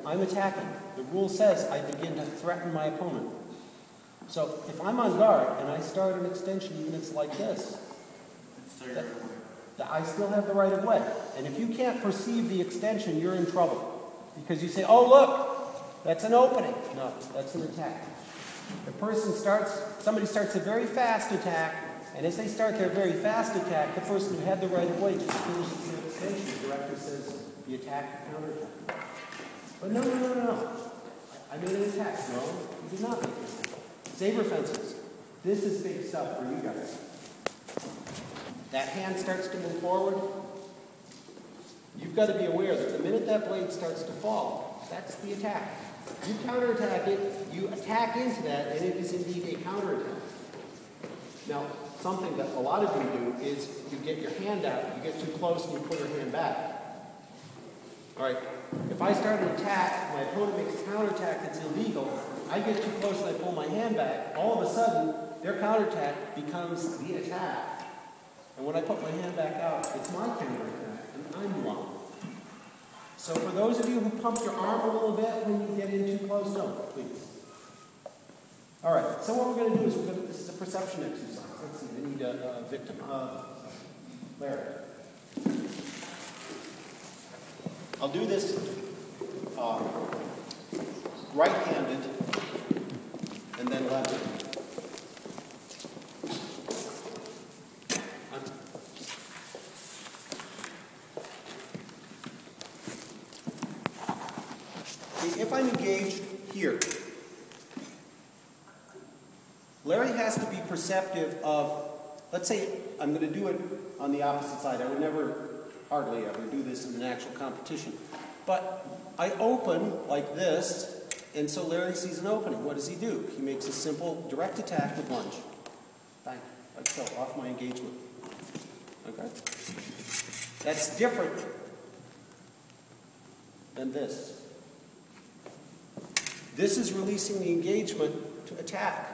I'm attacking. The rule says I begin to threaten my opponent. So if I'm on guard and I start an extension even if it's like this, I still have the right of way. And if you can't perceive the extension, you're in trouble. Because you say, oh look, that's an opening. No, that's an attack. Somebody starts a very fast attack, and as they start their very fast attack, the person who had the right of way just finishes their extension. The director says, the attack, the counterattack. But no. I made an attack. No, you did not make an attack. Saber fences. This is big stuff for you guys. That hand starts to move forward. You've got to be aware that the minute that blade starts to fall, that's the attack. You counterattack it, you attack into that, and it is indeed a counterattack. Now, something that a lot of you do is you get your hand out, you get too close, and you pull your hand back. All right, if I start an attack, my opponent makes a counterattack that's illegal, I get too close and I pull my hand back, all of a sudden, their counterattack becomes the attack. And when I put my hand back out, it's my counterattack, and I'm wrong. So for those of you who pump your arm a little bit when you get in too close, don't, please. All right, so what we're going to do is this is a perception exercise. Let's see, we need a victim. Larry. I'll do this right-handed and then left-handed. If I'm engaged here, Larry has to be perceptive of, let's say I'm going to do it on the opposite side. I would never, hardly ever, do this in an actual competition. But I open like this, and so Larry sees an opening. What does he do? He makes a simple direct attack with lunge. Bang, like so, off my engagement. Okay? That's different than this. This is releasing the engagement to attack.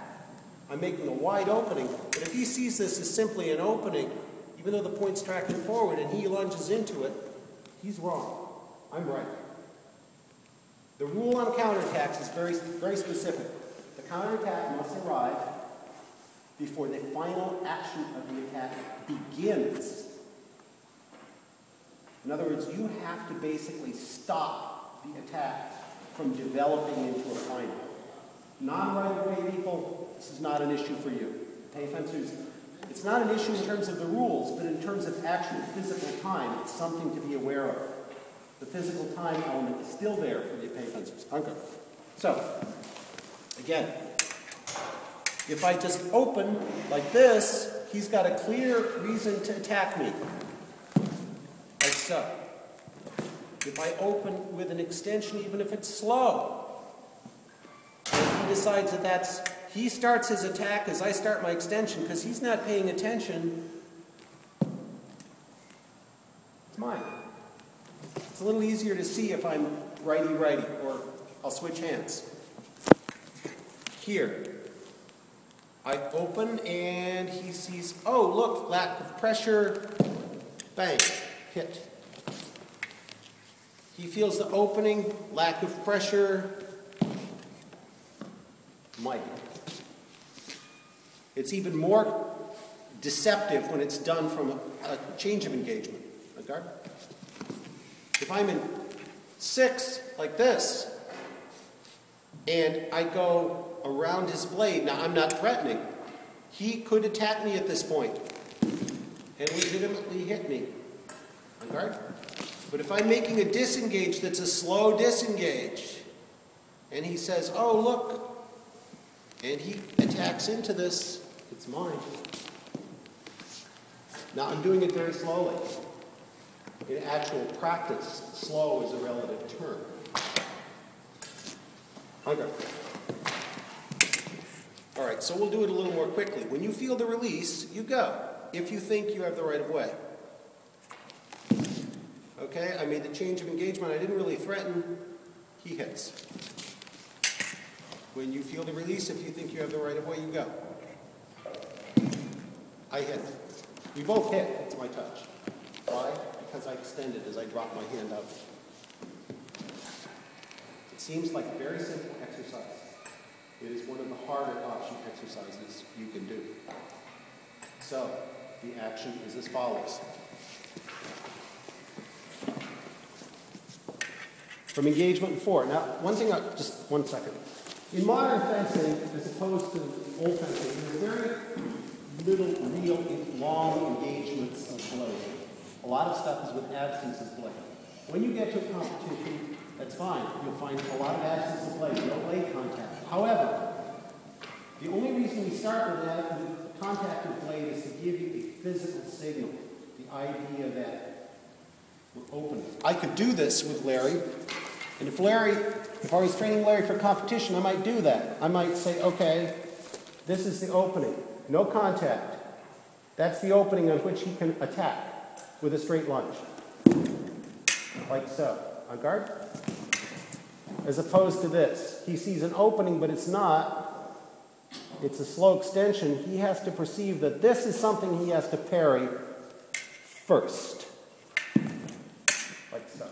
I'm making a wide opening, but if he sees this as simply an opening, even though the point's tracking forward and he lunges into it, he's wrong. I'm right. The rule on counterattacks is very, very specific. The counterattack must arrive before the final action of the attack begins. In other words, you have to basically stop the attack from developing into a final. Non-right-of-way people, this is not an issue for you. Pay fencers, it's not an issue in terms of the rules, but in terms of actual physical time, it's something to be aware of. The physical time element is still there for the pay fencers. Okay. So, again, if I just open like this, he's got a clear reason to attack me. Like so. If I open with an extension, even if it's slow, and he decides that he starts his attack as I start my extension because he's not paying attention, it's mine. It's a little easier to see if I'm righty-righty, or I'll switch hands. Here, I open and he sees, oh, look, lack of pressure, bang, hit. He feels the opening, lack of pressure, might. It's even more deceptive when it's done from a change of engagement. Okay? If I'm in 6, like this, and I go around his blade, now I'm not threatening. He could attack me at this point and legitimately hit me. Okay? But if I'm making a disengage that's a slow disengage, and he says, oh, look, and he attacks into this, it's mine. Now, I'm doing it very slowly. In actual practice, slow is a relative term. Okay. All right, so we'll do it a little more quickly. When you feel the release, you go, if you think you have the right of way. Okay, I made the change of engagement. I didn't really threaten. He hits. When you feel the release, if you think you have the right of way, you go. I hit. We both hit. It's my touch. Why? Because I extended as I dropped my hand out. seems like a very simple exercise. It is one of the harder option exercises you can do. So, the action is as follows. From engagement 4. Now, one thing, just 1 second. In modern fencing, as opposed to old fencing, there's very little real long engagements of blade. A lot of stuff is with absence of blade. When you get to a competition, that's fine. You'll find a lot of absence of blade, no blade contact. However, the only reason we start with that, with contact with blade, is to give you a physical signal. The idea that we're open. I could do this with Larry, and if I was training Larry for competition, I might do that. I might say, okay, this is the opening. No contact. That's the opening on which he can attack with a straight lunge. Like so. On guard. As opposed to this. He sees an opening, but it's not. It's a slow extension. He has to perceive that this is something he has to parry first. Like so.